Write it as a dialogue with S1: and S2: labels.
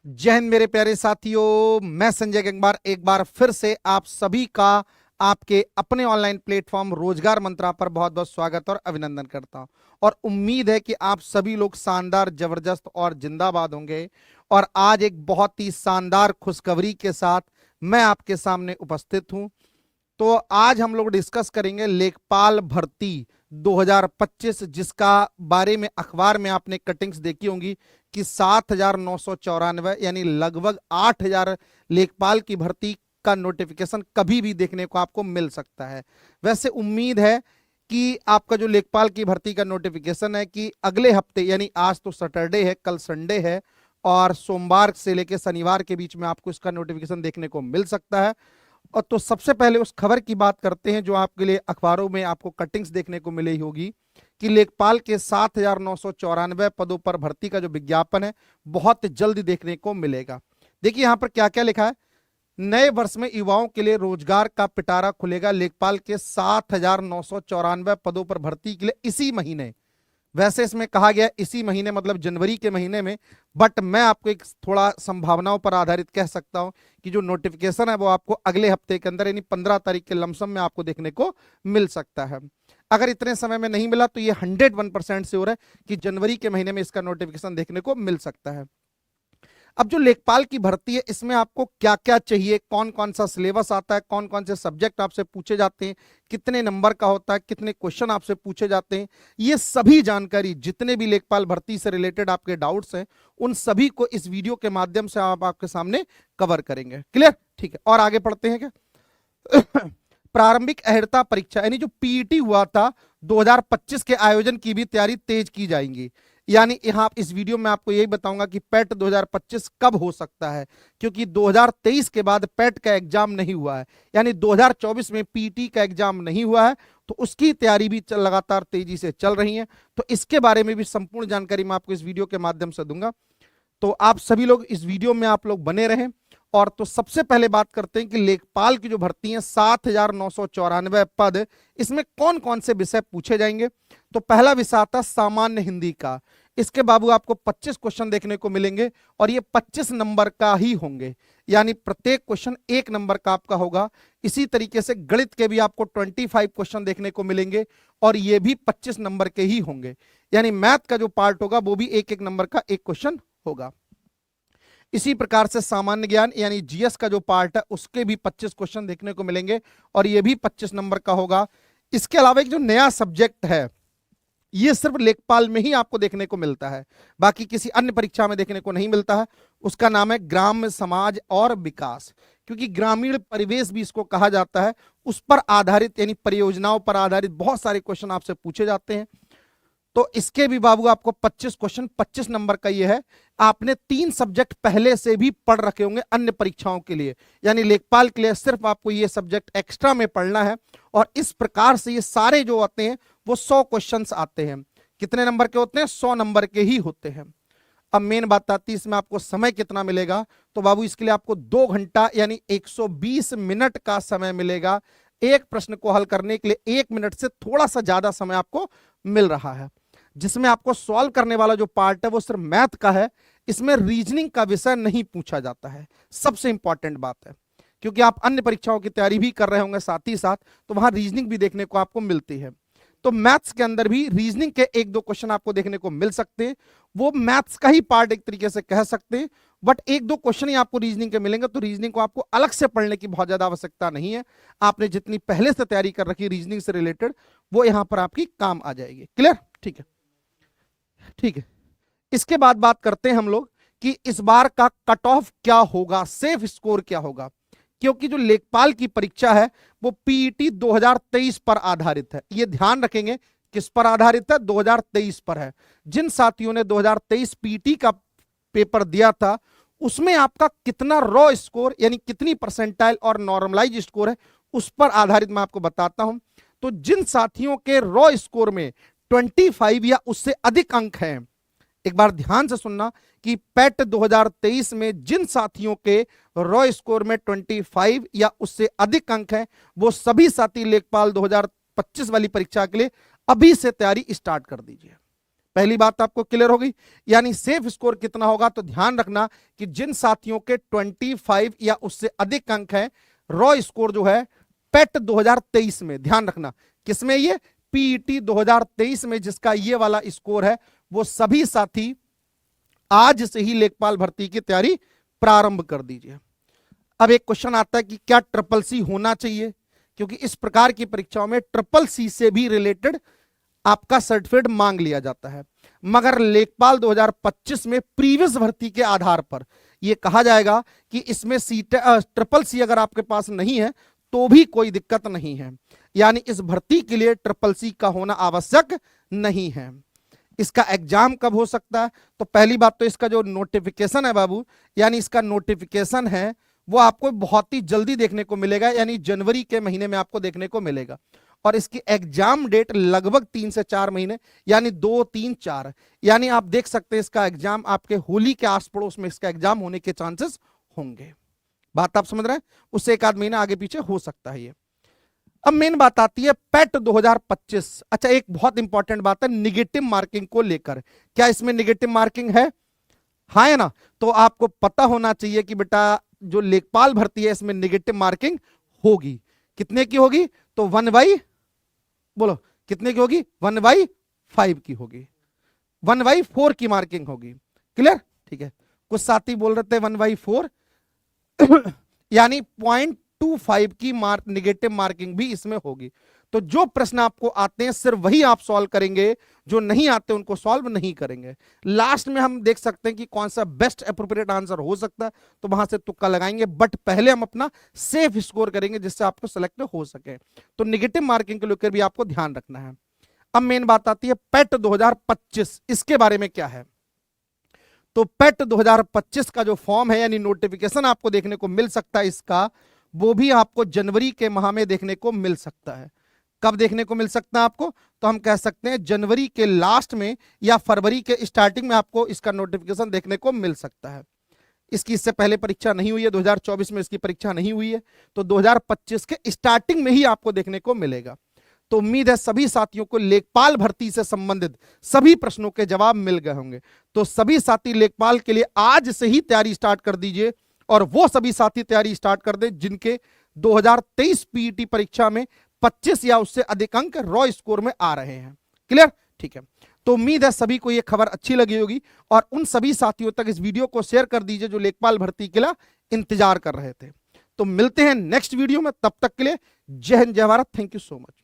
S1: जय हिंद मेरे प्यारे साथियों, मैं संजय गंगवार एक बार फिर से आप सभी का आपके अपने ऑनलाइन प्लेटफॉर्म रोजगार मंत्रा पर बहुत बहुत स्वागत और अभिनंदन करता हूं। और उम्मीद है कि आप सभी लोग शानदार, जबरदस्त और जिंदाबाद होंगे। और आज एक बहुत ही शानदार खुशखबरी के साथ मैं आपके सामने उपस्थित हूं। तो आज हम लोग डिस्कस करेंगे लेखपाल भर्ती 2025, जिसका बारे में अखबार में आपने कटिंग्स देखी होंगी कि 7,994 यानी लगभग 8,000 लेखपाल की भर्ती का नोटिफिकेशन कभी भी देखने को आपको मिल सकता है। वैसे उम्मीद है कि आपका जो लेखपाल की भर्ती का नोटिफिकेशन है कि अगले हफ्ते, यानी आज तो सैटरडे है, कल संडे है, और सोमवार से लेकर शनिवार के बीच में आपको इसका नोटिफिकेशन देखने को मिल सकता है। और तो सबसे पहले उस खबर की बात करते हैं जो आपके लिए अखबारों में आपको कटिंग्स देखने को मिली होगी कि लेखपाल के 7,994 पदों पर भर्ती का जो विज्ञापन है बहुत जल्द देखने को मिलेगा। देखिए यहां पर क्या क्या लिखा है। नए वर्ष में युवाओं के लिए रोजगार का पिटारा खुलेगा। लेखपाल के 7,994 पदों पर भर्ती के लिए इसी महीने, वैसे इसमें कहा गया इसी महीने मतलब जनवरी के महीने में, बट मैं आपको एक थोड़ा संभावनाओं पर आधारित कह सकता हूं कि जो नोटिफिकेशन है वो आपको अगले हफ्ते के अंदर यानी 15 तारीख के लमसम में आपको देखने को मिल सकता है। अगर इतने समय में नहीं मिला तो ये 101% श्योर है कि जनवरी के महीने में इसका नोटिफिकेशन देखने को मिल सकता है। अब जो लेखपाल की भर्ती है इसमें आपको क्या क्या चाहिए, कौन कौन सा सिलेबस आता है, कौन कौन से सब्जेक्ट आपसे पूछे जाते हैं, कितने नंबर का होता है, कितने क्वेश्चन आपसे पूछे जाते हैं, ये सभी जानकारी, जितने भी लेखपाल भर्ती से रिलेटेड आपके डाउट्स हैं उन सभी को इस वीडियो के माध्यम से आप आपके सामने कवर करेंगे। क्लियर? ठीक है, और आगे पढ़ते हैं क्या। प्रारंभिक अहर्ता परीक्षा यानी जो पीईटी हुआ था 2025 के आयोजन की भी तैयारी तेज की जाएगी। यानी यहां इस वीडियो में आपको यही बताऊंगा कि पेट 2025 कब हो सकता है, क्योंकि 2023 के बाद पेट का एग्जाम नहीं हुआ है, यानी 2024 में पीटी का एग्जाम नहीं हुआ है, तो उसकी तैयारी भी लगातार तेजी से चल रही है। तो इसके बारे में भी संपूर्ण जानकारी मैं आपको इस वीडियो के माध्यम से दूंगा। तो आप सभी लोग इस वीडियो में आप लोग बने रहें। और तो सबसे पहले बात करते हैं कि लेखपाल की जो भर्ती है 7,994 पद, इसमें कौन कौन से विषय पूछे जाएंगे। तो पहला विषय आता है सामान्य हिंदी का। इसके बाबू आपको 25 क्वेश्चन देखने को मिलेंगे और ये 25 नंबर का ही होंगे, यानी प्रत्येक क्वेश्चन 1 नंबर का आपका होगा। इसी तरीके से गणित के भी आपको 25 क्वेश्चन देखने को मिलेंगे और ये भी 25 नंबर के ही होंगे, यानी मैथ का जो पार्ट होगा वो भी 1-1 नंबर का एक क्वेश्चन होगा। इसी प्रकार से सामान्य ज्ञान यानी जीएस का जो पार्ट है उसके भी 25 क्वेश्चन देखने को मिलेंगे और ये भी 25 नंबर का होगा। इसके अलावा एक जो नया सब्जेक्ट है ये सिर्फ लेखपाल में ही आपको देखने को मिलता है, बाकी किसी अन्य परीक्षा में देखने को नहीं मिलता है। उसका नाम है ग्राम्य समाज और विकास, क्योंकि ग्रामीण परिवेश भी इसको कहा जाता है। उस पर आधारित यानी परियोजनाओं पर आधारित बहुत सारे क्वेश्चन आपसे पूछे जाते हैं। तो इसके भी बाबू आपको 25 क्वेश्चन 25 नंबर का ये है। आपने 3 सब्जेक्ट पहले से भी पढ़ रखे होंगे अन्य परीक्षाओं के लिए, यानी लेखपाल के लिए सिर्फ आपको ये सब्जेक्ट एक्स्ट्रा में पढ़ना है। और इस प्रकार से ये सारे जो आते हैं वो 100 क्वेश्चंस आते हैं। कितने नंबर के होते हैं? 100 नंबर के ही होते हैं। अब मेन बात आती है इसमें आपको समय कितना मिलेगा। तो बाबू इसके लिए आपको 2 घंटा यानी 120 मिनट का समय मिलेगा। एक प्रश्न को हल करने के लिए 1 मिनट से थोड़ा सा ज्यादा समय आपको मिल रहा है, जिसमें आपको सॉल्व करने वाला जो पार्ट है वो सिर्फ मैथ का है। इसमें रीजनिंग का विषय नहीं पूछा जाता है, सबसे इंपॉर्टेंट बात है, क्योंकि आप अन्य परीक्षाओं की तैयारी भी कर रहे होंगे साथ ही साथ, तो वहां रीजनिंग भी देखने को आपको मिलती है। तो मैथ्स के अंदर भी रीजनिंग के 1-2 क्वेश्चन आपको देखने को मिल सकते हैं, वो मैथ्स का ही पार्ट एक तरीके से कह सकते हैं, बट 1-2 क्वेश्चन ही आपको रीजनिंग के मिलेंगे। तो रीजनिंग को आपको अलग से पढ़ने की बहुत ज्यादा आवश्यकता नहीं है। आपने जितनी पहले से तैयारी कर रखी रीजनिंग से रिलेटेड वो यहां पर आपकी काम आ जाएगी। क्लियर? ठीक है, ठीक है। इसके बाद बात करते हैं हम लोग कि इस बार का कट ऑफ क्या होगा, सेफ स्कोर क्या होगा, क्योंकि जो लेखपाल की परीक्षा है वो पीईटी 2023 पर आधारित है। ये ध्यान रखेंगे किस पर आधारित है? 2023 पर है। जिन साथियों ने 2023 पीईटी का पेपर दिया था उसमें आपका कितना रॉ स्कोर यानी कितनी परसेंटाइल और नॉर्मलाइज स्कोर है उस पर आधारित मैं आपको बताता हूं। तो जिन साथियों के रॉ स्कोर में 25 या उससे अधिक अंक हैं, एक बार ध्यान से सुनना कि पेट 2023 में जिन साथियों के रॉ स्कोर में 25 या उससे अधिक अंक हैं वो सभी साथी लेखपाल 2025 वाली परीक्षा के लिए अभी से तैयारी स्टार्ट कर दीजिए। पहली बात आपको क्लियर हो गई। यानी सेफ स्कोर कितना होगा, तो ध्यान रखना कि जिन साथियों के 25 या उससे अधिक अंक है, रॉ स्कोर जो है पेट 2023 में, ध्यान रखना किसमें, ये पीईटी 2023 में जिसका ये वाला स्कोर है, वो सभी साथी आज से ही लेखपाल भर्ती की तैयारी प्रारंभ कर दीजिए। अब एक क्वेश्चन आता है कि क्या ट्रिपल सी होना चाहिए, क्योंकि इस प्रकार की परीक्षाओं में ट्रिपल सी से भी रिलेटेड आपका सर्टिफिकेट मांग लिया जाता है। मगर लेखपाल 2025 में प्रीवियस भर्ती के आधार पर यह कहा जाएगा कि इसमें ट्रिपल सी अगर आपके पास नहीं है तो भी कोई दिक्कत नहीं है, यानी इस भर्ती के लिए ट्रिपल सी का होना आवश्यक नहीं है। इसका एग्जाम कब हो सकता है, तो पहली बात तो इसका जो नोटिफिकेशन है बाबू, यानी इसका नोटिफिकेशन है वो आपको बहुत ही जल्दी देखने को मिलेगा, यानी जनवरी के महीने में आपको देखने को मिलेगा। और इसकी एग्जाम डेट लगभग 3 से 4 महीने, यानी 2, 3, 4, यानी आप देख सकते हैं इसका एग्जाम आपके होली के आस पड़ोस में इसका एग्जाम होने के चांसेस होंगे। बात आप समझ रहे हैं, उससे 1 आध महीना आगे पीछे हो सकता है ये। अब मेन बात आती है पेट 2025। अच्छा, एक बहुत इंपॉर्टेंट बात है निगेटिव मार्किंग को लेकर। क्या इसमें निगेटिव मार्किंग है? हाँ है ना? तो आपको पता होना चाहिए कि बेटा जो लेखपाल भर्ती है इसमें निगेटिव मार्किंग होगी। कितने की होगी? तो 1/, बोलो कितने की होगी? 1/5 की होगी, 1/4 की मार्किंग होगी। क्लियर? ठीक है। कुछ साथी बोल रहे थे 1/4 यानी 0.25 की निगेटिव मार्किंग भी इसमें होगी। तो जो प्रश्न आपको आते हैं सिर्फ वही आप सॉल्व करेंगे, जो नहीं आते उनको सॉल्व नहीं करेंगे। लास्ट में हम देख सकते हैं कि कौन सा बेस्ट एप्रोप्रिएट आंसर हो सकता है, तो वहां से तुक्का लगाएंगे, बट पहले हम अपना सेफ स्कोर करेंगे जिससे आपको सेलेक्ट हो सके। तो निगेटिव मार्किंग को लेकर भी आपको ध्यान रखना है। अब मेन बात आती है पेट 2025, इसके बारे में क्या है? तो पेट 2025 का जो फॉर्म है यानी नोटिफिकेशन आपको देखने को मिल सकता है इसका, वो भी आपको जनवरी के माह में देखने को मिल सकता है। कब देखने को मिल सकता है आपको? तो हम कह सकते हैं जनवरी के लास्ट में या फरवरी के स्टार्टिंग में आपको इसका नोटिफिकेशन देखने को मिल सकता है। इसकी इससे पहले परीक्षा नहीं हुई है, 2024 में इसकी परीक्षा नहीं हुई है, तो 2025 के स्टार्टिंग में ही आपको देखने को मिलेगा। तो उम्मीद है सभी साथियों को लेखपाल भर्ती से संबंधित सभी प्रश्नों के जवाब मिल गए होंगे। तो सभी साथी लेखपाल के लिए आज से ही तैयारी स्टार्ट कर दीजिए, और वो सभी साथी तैयारी स्टार्ट कर दें जिनके 2023 पीईटी परीक्षा में 25 या उससे अधिक अंक रॉ स्कोर में आ रहे हैं। क्लियर? ठीक है। तो उम्मीद है सभी को यह खबर अच्छी लगी होगी, और उन सभी साथियों तक इस वीडियो को शेयर कर दीजिए जो लेखपाल भर्ती के लिए इंतजार कर रहे थे। तो मिलते हैं नेक्स्ट वीडियो में, तब तक के लिए जय हिंद, जय Bharat. Thank you so much.